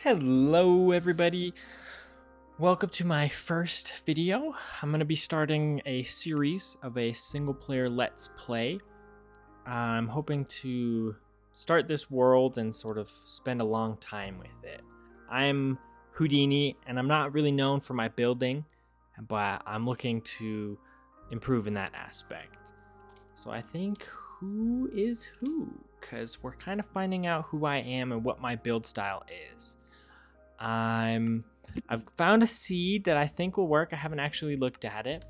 Hello everybody, welcome to my first video. I'm going to be starting a series of a single player let's play. I'm hoping to start this world and sort of spend a long time with it. I'm Whodinni and I'm not really known for my building, but I'm looking to improve in that aspect. So I think who is who? Because we're kind of finding out who I am and what my build style is. I've found a seed that I think will work. I haven't actually looked at it,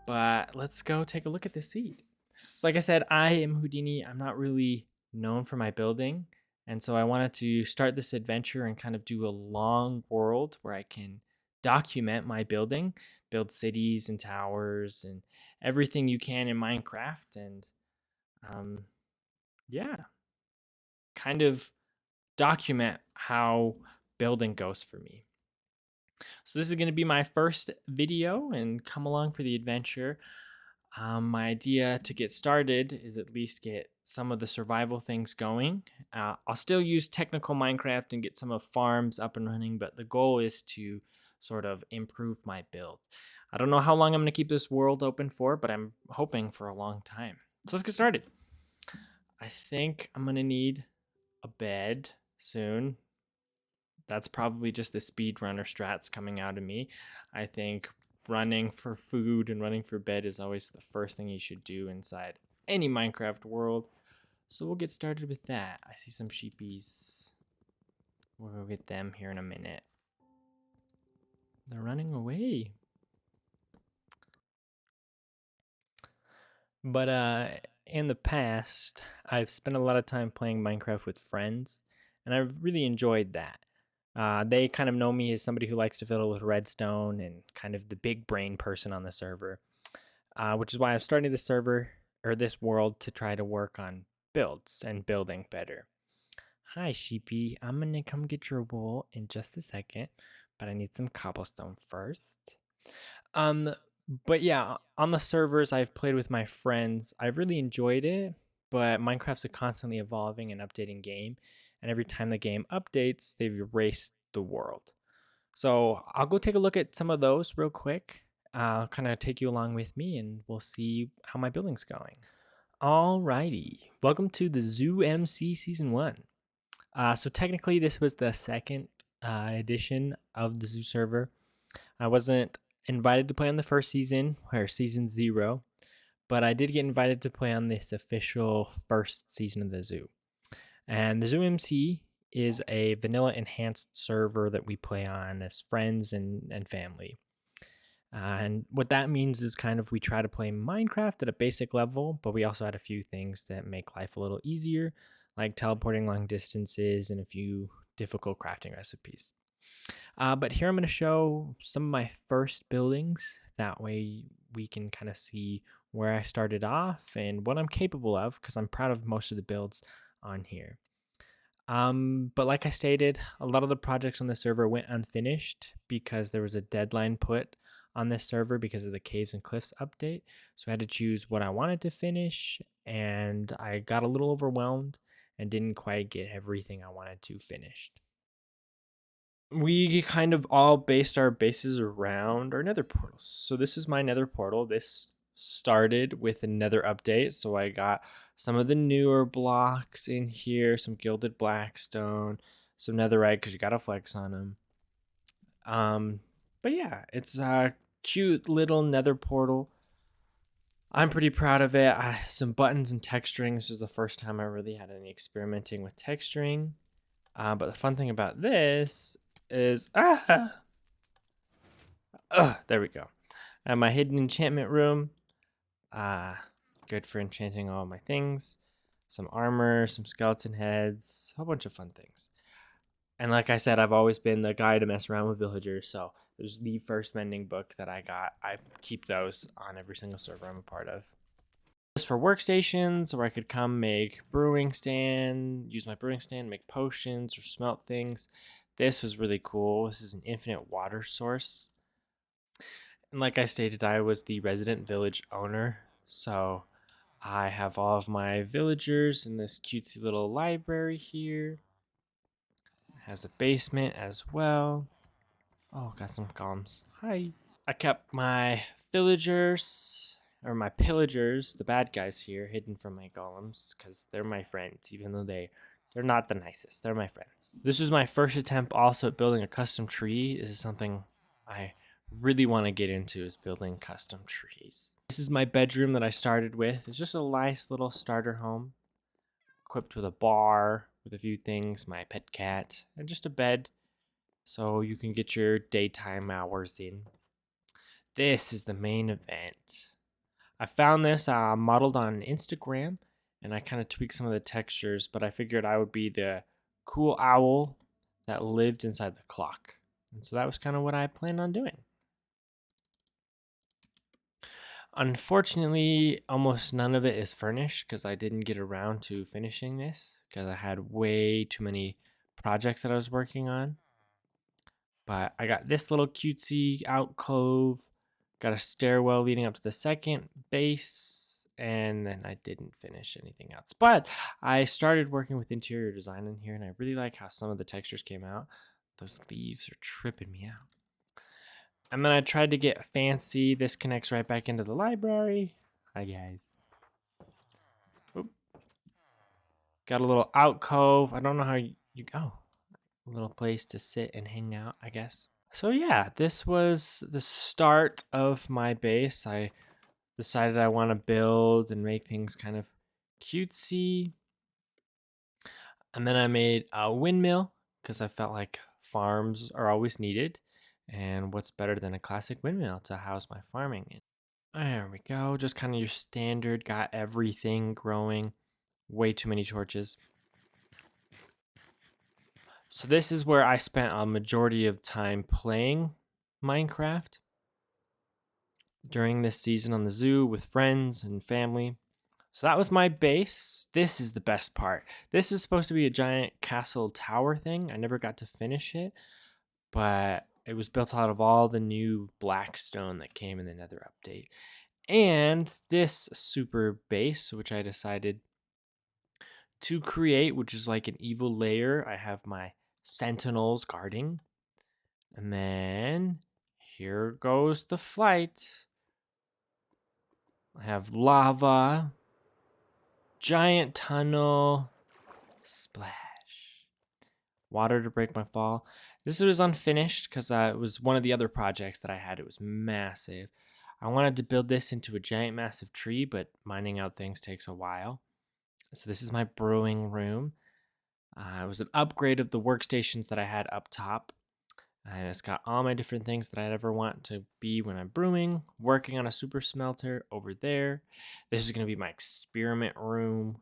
but let's go take a look at the seed. So like I said, I am Whodinni. I'm not really known for my building, and so I wanted to start this adventure and kind of do a long world where I can document my building, build cities and towers and everything you can in Minecraft, and yeah, kind of document how building goes for me. So this is going to be my first video, and come along for the adventure. My idea to get started is at least get some of the survival things going. I'll still use technical Minecraft and get some of farms up and running, but the goal is to sort of improve my build. I don't know how long I'm going to keep this world open for, but I'm hoping for a long time. So let's get started. I think I'm going to need a bed soon. That's probably just the speedrunner strats coming out of me. I think running for food and running for bed is always the first thing you should do inside any Minecraft world. So we'll get started with that. I see some sheepies. We'll go get them here in a minute. They're running away. But in the past, I've spent a lot of time playing Minecraft with friends, and I've really enjoyed that. They kind of know me as somebody who likes to fiddle with redstone and kind of the big brain person on the server, which is why I'm starting this server or this world to try to work on builds and building better. Hi, sheepy. I'm gonna come get your wool in just a second, but I need some cobblestone first. Um, but yeah, on the servers I've played with my friends, I've really enjoyed it, but Minecraft's a constantly evolving and updating game, and every time the game updates, they've erased the world. So I'll go take a look at some of those real quick. I'll kind of take you along with me, and we'll see how my building's going. Alrighty, welcome to the Zoo MC Season 1. So technically this was the second edition of the Zoo server. I wasn't invited to play on the first season, or season 0, but I did get invited to play on this official first season of the Zoo. And the Zoo MC is a vanilla enhanced server that we play on as friends and family. And what that means is kind of we try to play Minecraft at a basic level, but we also add a few things that make life a little easier, like teleporting long distances and a few difficult crafting recipes. But here I'm going to show some of my first buildings. That way we can kind of see where I started off and what I'm capable of, because I'm proud of most of the builds on here. But like I stated, a lot of the projects on the server went unfinished because there was a deadline put on this server because of the Caves and Cliffs update. So I had to choose what I wanted to finish, and I got a little overwhelmed and didn't quite get everything I wanted to finished. We kind of all based our bases around our nether portals. So this is my nether portal. This started with a nether update, so I got some of the newer blocks in here, some gilded blackstone, some netherite because you gotta flex on them. But yeah, it's a cute little nether portal. I'm pretty proud of it. Some buttons and texturing. This is the first time I really had any experimenting with texturing. But the fun thing about this is there we go. My hidden enchantment room. Good for enchanting all my things. Some armor, some skeleton heads, a whole bunch of fun things. And like I said, I've always been the guy to mess around with villagers, so there's the first mending book that I got. I keep those on every single server I'm a part of. This for workstations, where I could come make brewing stand, use my brewing stand, make potions or smelt things. This was really cool. This is an infinite water source. And like I stated, I was the resident village owner, so I have all of my villagers in this cutesy little library here. I Has a basement as well. Oh, got some golems. Hi. I kept my villagers, or my pillagers, the bad guys here, hidden from my golems, because they're my friends, even though they're not the nicest. They're my friends. This was my first attempt also at building a custom tree. This is something I really want to get into, is building custom trees. This is my bedroom that I started with. It's just a nice little starter home, equipped with a bar, with a few things, my pet cat, and just a bed, so you can get your daytime hours in. This is the main event. I found this modeled on Instagram, and I kind of tweaked some of the textures, but I figured I would be the cool owl that lived inside the clock. And so that was kind of what I planned on doing. Unfortunately, almost none of it is furnished because I didn't get around to finishing this because I had way too many projects that I was working on. But I got this little cutesy alcove, got a stairwell leading up to the second base, and then I didn't finish anything else. But I started working with interior design in here, and I really like how some of the textures came out. Those leaves are tripping me out. And then I tried to get fancy. This connects right back into the library. Hi, guys. Oop. Got a little alcove. I don't know how you oh, a little place to sit and hang out, I guess. So yeah, this was the start of my base. I decided I want to build and make things kind of cutesy. And then I made a windmill because I felt like farms are always needed. And what's better than a classic windmill to house my farming in? There we go. Just kind of your standard, got everything growing. Way too many torches. So this is where I spent a majority of time playing Minecraft during this season on the zoo with friends and family. So that was my base. This is the best part. This was supposed to be a giant castle tower thing. I never got to finish it, but it was built out of all the new black stone that came in the Nether update. And this super base, which I decided to create, which is like an evil layer. I have my sentinels guarding. And then here goes the flight. I have lava, giant tunnel, splash, water to break my fall. This was unfinished because it was one of the other projects that I had. It was massive. I wanted to build this into a giant massive tree, but mining out things takes a while. So this is my brewing room. It was an upgrade of the workstations that I had up top. And it's got all my different things that I'd ever want to be when I'm brewing. Working on a super smelter over there. This is going to be my experiment room.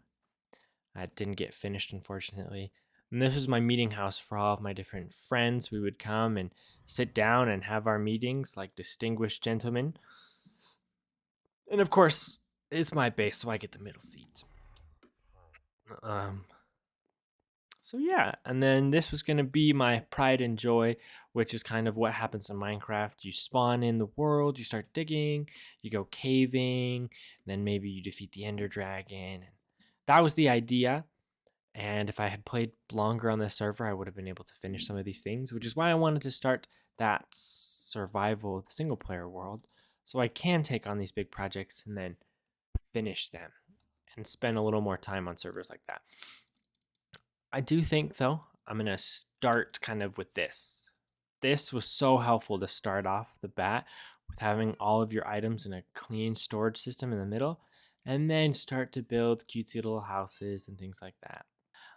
I didn't get finished, unfortunately. And this was my meeting house for all of my different friends. We would come and sit down and have our meetings like distinguished gentlemen. And of course, it's my base, so I get the middle seat. So yeah, and then this was going to be my pride and joy, which is kind of what happens in Minecraft. You spawn in the world, you start digging, you go caving, then maybe you defeat the Ender Dragon. That was the idea. And if I had played longer on this server, I would have been able to finish some of these things, which is why I wanted to start that survival single player world, so I can take on these big projects and then finish them and spend a little more time on servers like that. I do think, though, I'm going to start kind of with this. This was so helpful to start off the bat with having all of your items in a clean storage system in the middle, and then start to build cutesy little houses and things like that.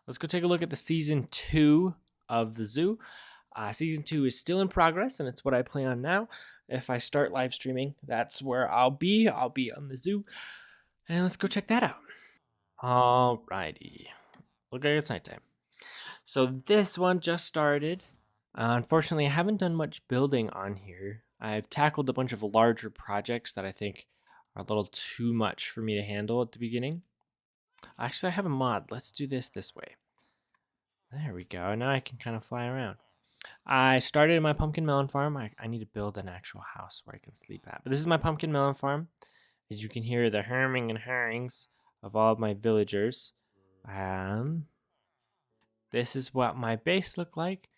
Let's go take a look at the season 2 of the zoo. Season 2 is still in progress, and it's what I play on now. If I start live streaming, that's where I'll be. I'll be on the zoo. And let's go check that out. Alrighty. Look like it's nighttime. So this one just started. Unfortunately, I haven't done much building on here. I've tackled a bunch of larger projects that I think are a little too much for me to handle at the beginning. Actually, I have a mod. Let's do this way. There we go. Now I can kind of fly around. I started my pumpkin melon farm. I need to build an actual house where I can sleep at. But this is my pumpkin melon farm. As you can hear the herming and herrings of all of my villagers. This is what my base looked like.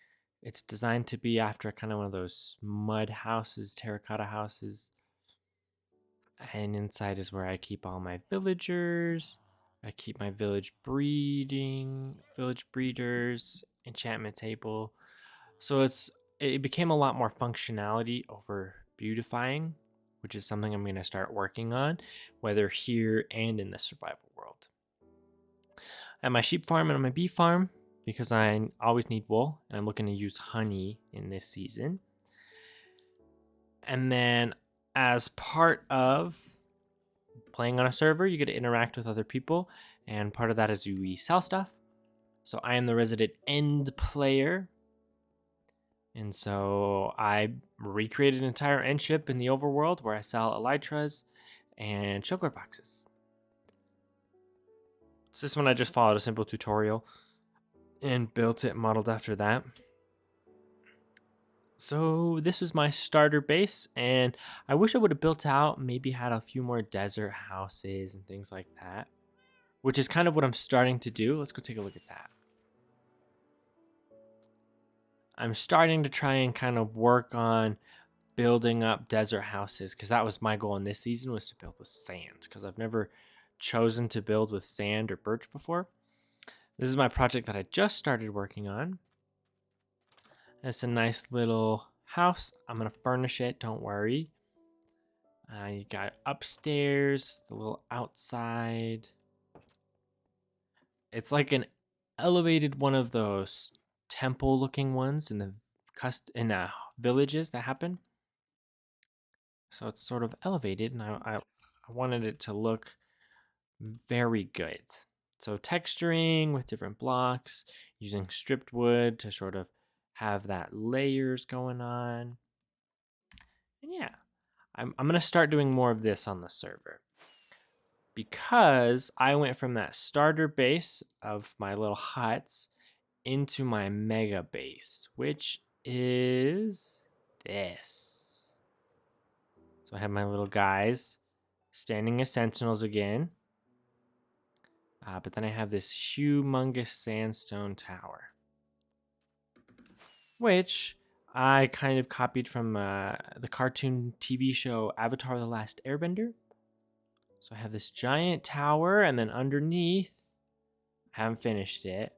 It's designed to be after kind of one of those mud houses, terracotta houses. And inside is where I keep all my villagers. I keep my village breeders, enchantment table. So it became a lot more functionality over beautifying, which is something I'm going to start working on, whether here and in the survival world. At my sheep farm and on my bee farm, because I always need wool, and I'm looking to use honey in this season. And then as part of playing on a server, you get to interact with other people, and part of that is we sell stuff. So I am the resident end player, and so I recreated an entire end ship in the overworld where I sell elytras and chocolate boxes. So this one I just followed a simple tutorial and built it modeled after that. So this was my starter base, and I wish I would have built out, maybe had a few more desert houses and things like that, which is kind of what I'm starting to do. Let's go take a look at that. I'm starting to try and kind of work on building up desert houses, because that was my goal in this season, was to build with sand, because I've never chosen to build with sand or birch before. This is my project that I just started working on. It's a nice little house. I'm going to furnish it, don't worry. You got upstairs, the little outside. It's like an elevated one of those temple looking ones in the villages that happen. So it's sort of elevated, and I wanted it to look very good. So texturing with different blocks, using stripped wood to sort of have that layers going on. And yeah, I'm going to start doing more of this on the server, because I went from that starter base of my little huts into my mega base, which is this. So I have my little guys standing as sentinels again. But then I have this humongous sandstone tower, which I kind of copied from the cartoon TV show Avatar: The Last Airbender. So I have this giant tower, and then underneath, I haven't finished it,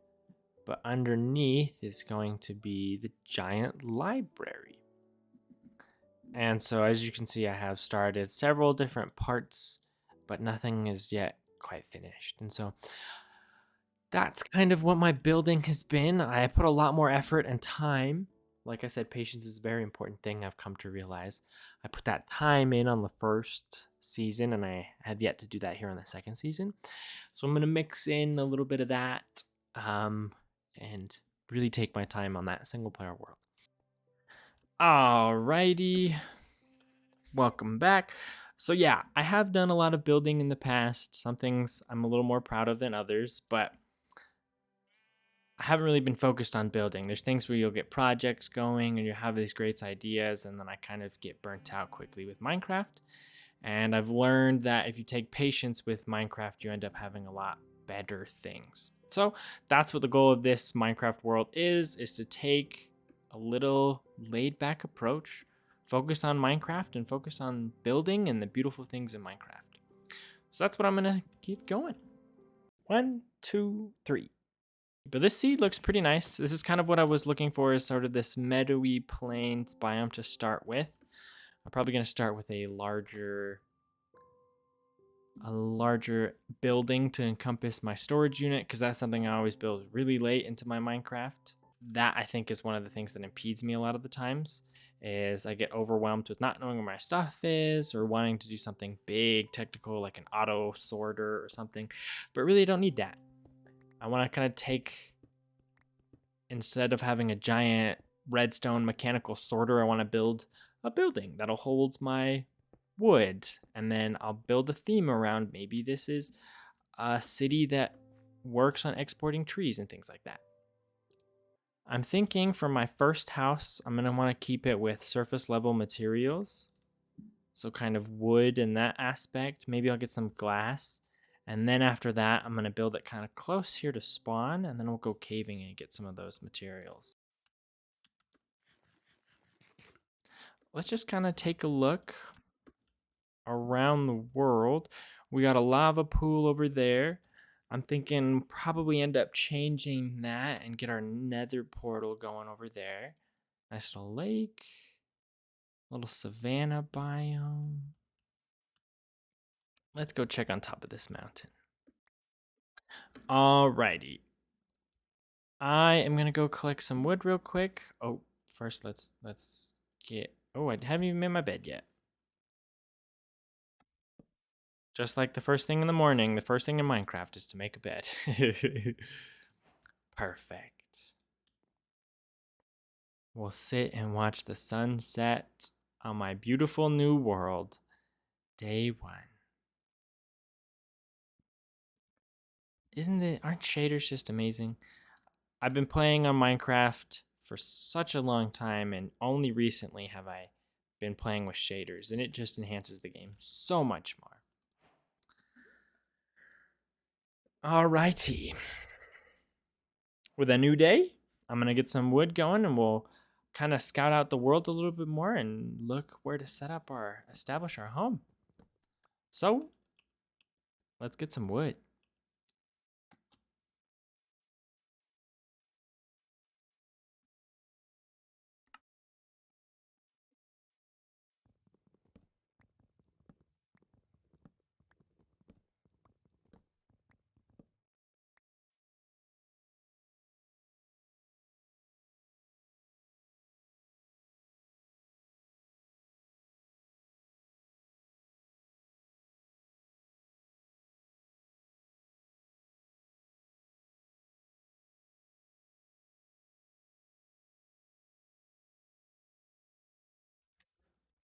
but underneath is going to be the giant library. And so as you can see, I have started several different parts, but nothing is yet quite finished. And so that's kind of what my building has been. I put a lot more effort and time. Like I said, patience is a very important thing I've come to realize. I put that time in on the first season, and I have yet to do that here on the second season. So I'm going to mix in a little bit of that and really take my time on that single player world. Alrighty. Welcome back. So yeah, I have done a lot of building in the past. Some things I'm a little more proud of than others, but I haven't really been focused on building. There's things where you'll get projects going and you have these great ideas, and then I kind of get burnt out quickly with Minecraft. And I've learned that if you take patience with Minecraft, you end up having a lot better things. So that's what the goal of this Minecraft world is to take a little laid back approach, focus on Minecraft and focus on building and the beautiful things in Minecraft. So that's what I'm gonna keep going. 1, 2, 3. But this seed looks pretty nice. This is kind of what I was looking for, is sort of this meadowy plains biome to start with. I'm probably going to start with a larger building to encompass my storage unit, because that's something I always build really late into my Minecraft. That, I think, is one of the things that impedes me a lot of the times, is I get overwhelmed with not knowing where my stuff is, or wanting to do something big, technical, like an auto sorter or something. But really, I don't need that. I want to kind of take, instead of having a giant redstone mechanical sorter, I want to build a building that'll hold my wood, and then I'll build a theme around, maybe this is a city that works on exporting trees and things like that. I'm thinking for my first house, I'm going to want to keep it with surface level materials. So kind of wood in that aspect. Maybe I'll get some glass. And then after that, I'm going to build it kind of close here to spawn, and then we'll go caving and get some of those materials. let's just kind of take a look around the world. We got a lava pool over there. I'm thinking probably end up changing that and get our nether portal going over there. Nice little lake, little savanna biome. Let's go check on top of this mountain. Alrighty. I am gonna go collect some wood real quick. Oh, first let's get. Oh, I haven't even made my bed yet. Just like the first thing in the morning, the first thing in Minecraft is to make a bed. Perfect. We'll sit and watch the sunset on my beautiful new world. Day 1. Aren't shaders just amazing? I've been playing on Minecraft for such a long time, and only recently have I been playing with shaders, and it just enhances the game so much more. Alrighty. With a new day, I'm gonna get some wood going, and we'll kind of scout out the world a little bit more and look where to establish our home. So, let's get some wood.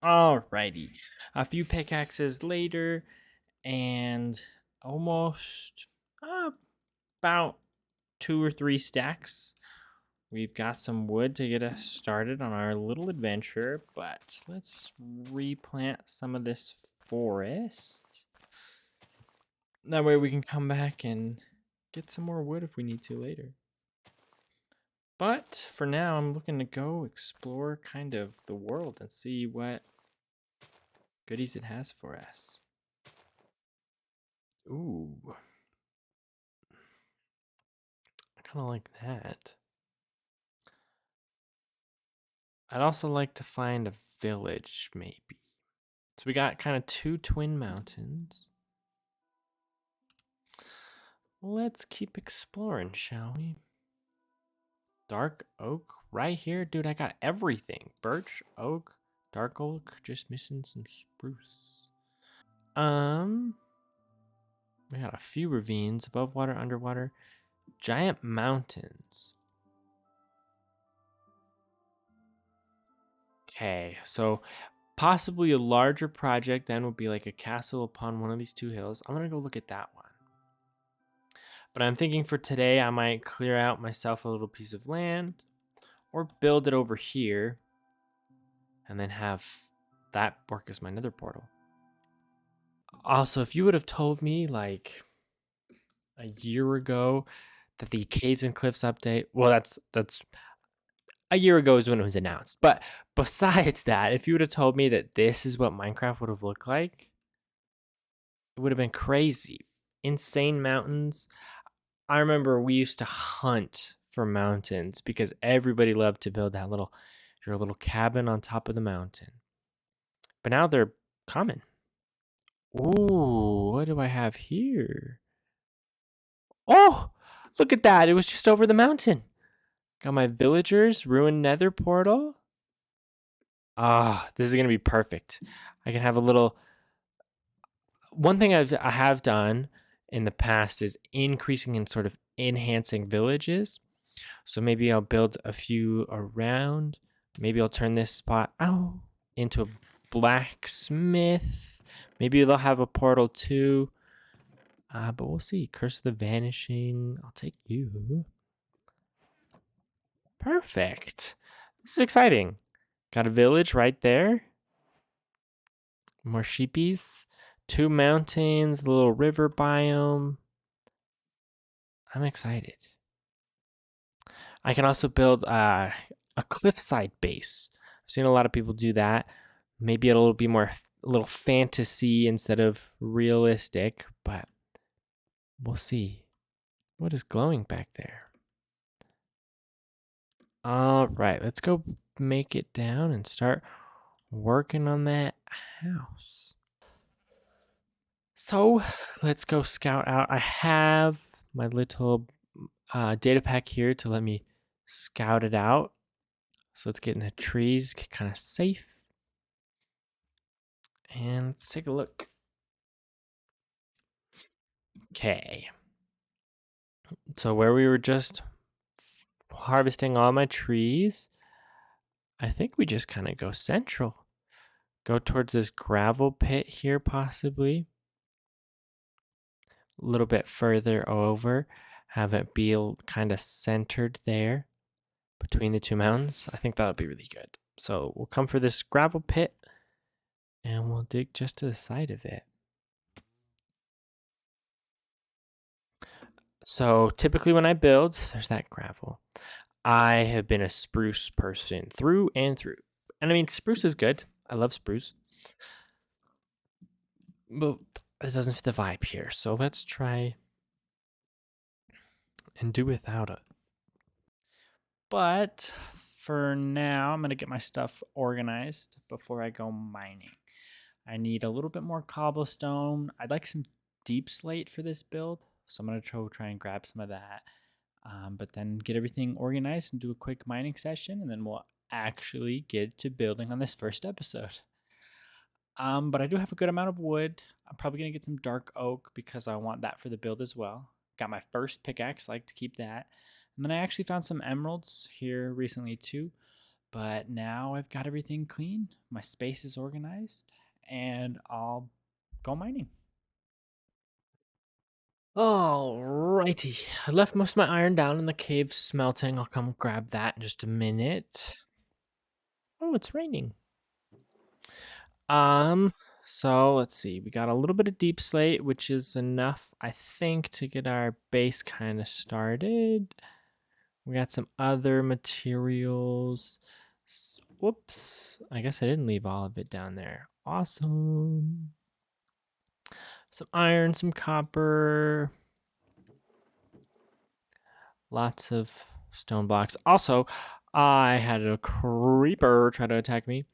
Alrighty. A few pickaxes later, and almost about 2 or 3 stacks. We've got some wood to get us started on our little adventure, but let's replant some of this forest. That way we can come back and get some more wood if we need to later. But for now, I'm looking to go explore kind of the world and see what goodies it has for us. Ooh. I kind of like that. I'd also like to find a village, maybe. So we got kind of 2 twin mountains. Let's keep exploring, shall we? Dark oak right here. Dude, I got everything. Birch, oak, dark oak, just missing some spruce. We got a few ravines, above water, underwater, giant mountains. Okay, so possibly a larger project then would be like a castle upon one of these 2 hills. I'm gonna go look at that one. But I'm thinking for today, I might clear out myself a little piece of land or build it over here and then have that work as my nether portal. Also, if you would have told me like a year ago that the Caves and Cliffs update, well, that's a year ago is when it was announced. But besides that, if you would have told me that this is what Minecraft would have looked like, it would have been crazy. Insane mountains. I remember we used to hunt for mountains because everybody loved to build your little cabin on top of the mountain. But now they're common. Ooh, what do I have here? Oh, look at that. It was just over the mountain. Got my villagers, ruined nether portal. Ah, this is going to be perfect. I can have a little. One thing I have done in the past is increasing and sort of enhancing villages. So maybe I'll build a few around. Maybe I'll turn this spot into a blacksmith. Maybe they'll have a portal too. But we'll see. Curse of the Vanishing. I'll take you. Perfect. This is exciting. Got a village right there. More sheepies. 2 mountains, a little river biome. I'm excited. I can also build a cliffside base. I've seen a lot of people do that. Maybe it'll be more a little fantasy instead of realistic, but we'll see. What is glowing back there? All right, let's go make it down and start working on that house. So let's go scout out. I have my little data pack here to let me scout it out. So let's get in the trees, get kind of safe. And let's take a look. Okay. So where we were just harvesting all my trees, I think we just kind of go central. Go towards this gravel pit here, possibly. A little bit further over. Have it be kind of centered there between the two mountains. I think that would be really good. So we'll come for this gravel pit and we'll dig just to the side of it. So typically when I build, there's that gravel. I have been a spruce person through and through. And I mean, spruce is good. I love spruce. But it doesn't fit the vibe here. So let's try and do without it. But for now, I'm going to get my stuff organized before I go mining. I need a little bit more cobblestone. I'd like some deep slate for this build. So I'm going to try and grab some of that. But then get everything organized and do a quick mining session. And then we'll actually get to building on this first episode. But I do have a good amount of wood. I'm probably going to get some dark oak because I want that for the build as well. Got my first pickaxe, like to keep that. And then I actually found some emeralds here recently too. But now I've got everything clean. My space is organized. And I'll go mining. Alrighty. I left most of my iron down in the cave smelting. I'll come grab that in just a minute. Oh, it's raining. So let's see. We got a little bit of deep slate, which is enough, I think, to get our base kind of started. We got some other materials. Whoops. I guess I didn't leave all of it down there. Awesome. Some iron, some copper. Lots of stone blocks. Also, I had a creeper try to attack me.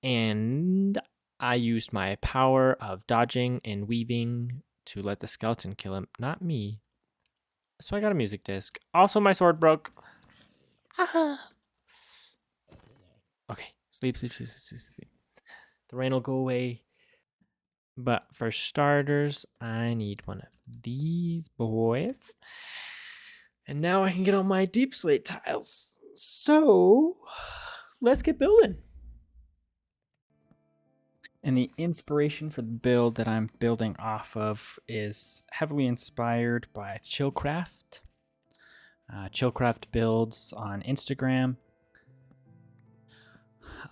And I used my power of dodging and weaving to let the skeleton kill him, not me. So I got a music disc. Also, my sword broke. Okay, sleep. The rain will go away. But for starters, I need one of these boys. And now I can get on my deep slate tiles. So let's get building. And the inspiration for the build that I'm building off of is heavily inspired by Chillcraft. Chillcraft builds on Instagram.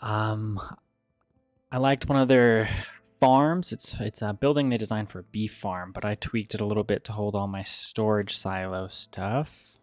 I liked one of their farms. It's a building they designed for a beef farm, but I tweaked it a little bit to hold all my storage silo stuff.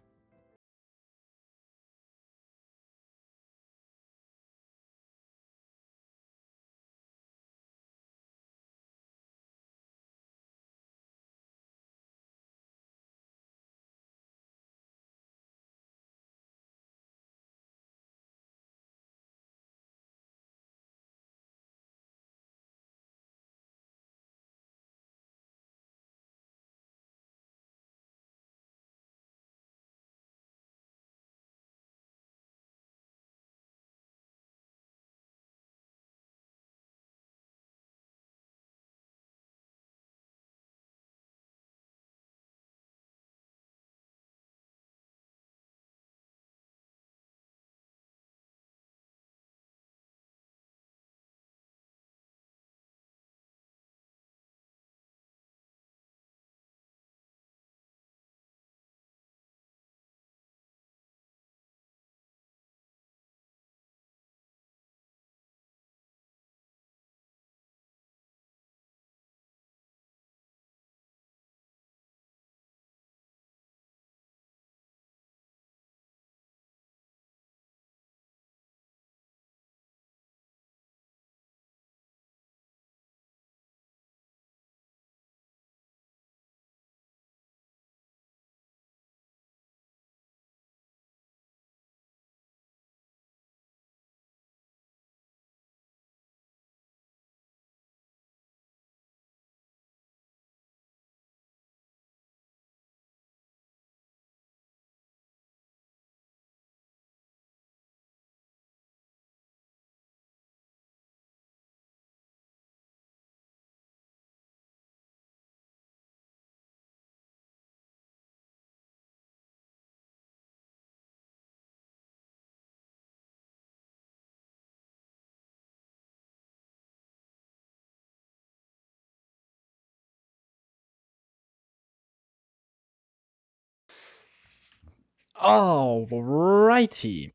Alrighty.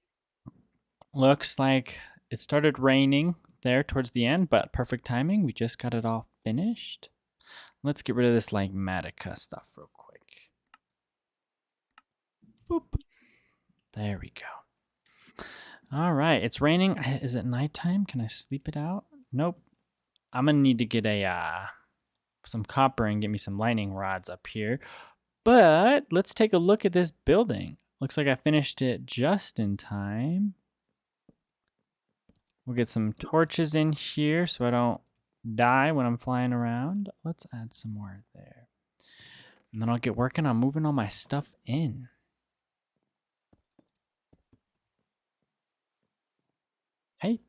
Looks like it started raining there towards the end, but perfect timing. We just got it all finished. Let's get rid of this like Matica stuff real quick. Boop. There we go. All right, it's raining. Is it nighttime? Can I sleep it out? Nope. I'm gonna need to get a some copper and get me some lightning rods up here. But let's take a look at this building. Looks like I finished it just in time. We'll get some torches in here so I don't die when I'm flying around. Let's add some more there. And then I'll get working on moving all my stuff in. Hey,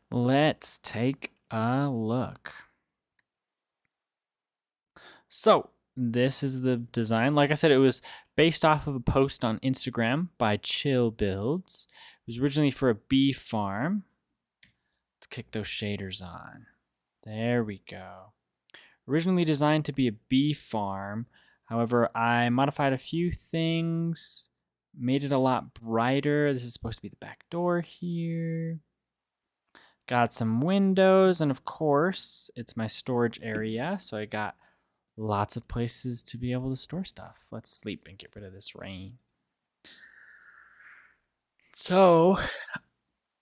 let's take a look. So, this is the design. Like I said, it was based off of a post on Instagram by Chill Builds. It was originally for a bee farm. Let's kick those shaders on. There we go. Originally designed to be a bee farm. However, I modified a few things, made it a lot brighter. This is supposed to be the back door here. Got some windows, and of course, it's my storage area, so I got lots of places to be able to store stuff. Let's sleep and get rid of this rain. So,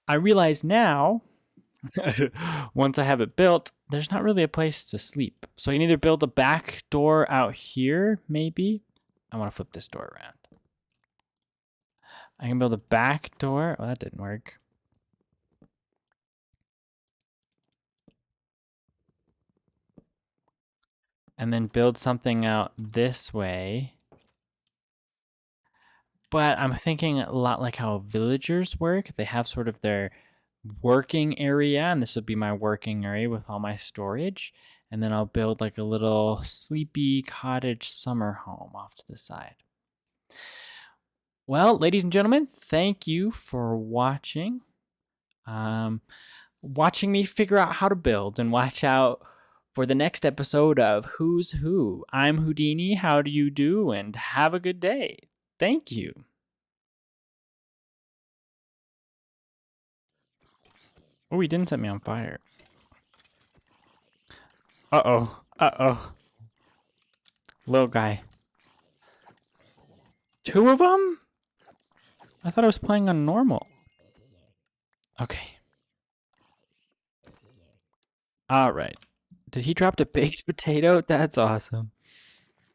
I realize now, once I have it built, there's not really a place to sleep. So I can either build a back door out here, maybe. I want to flip this door around. I can build a back door. Oh, that didn't work. And then build something out this way. But I'm thinking a lot like how villagers work. They have sort of their working area, and this would be my working area with all my storage. And then I'll build like a little sleepy cottage summer home off to the side. Well, ladies and gentlemen, thank you for watching. Watching me figure out how to build, and watch out for the next episode of Who's Who. I'm Whodinni. How do you do? And have a good day. Thank you. Oh, he didn't set me on fire. Uh-oh. Uh-oh. Little guy. Two of them? I thought I was playing on normal. Okay. All right. Did he drop the baked potato? That's awesome.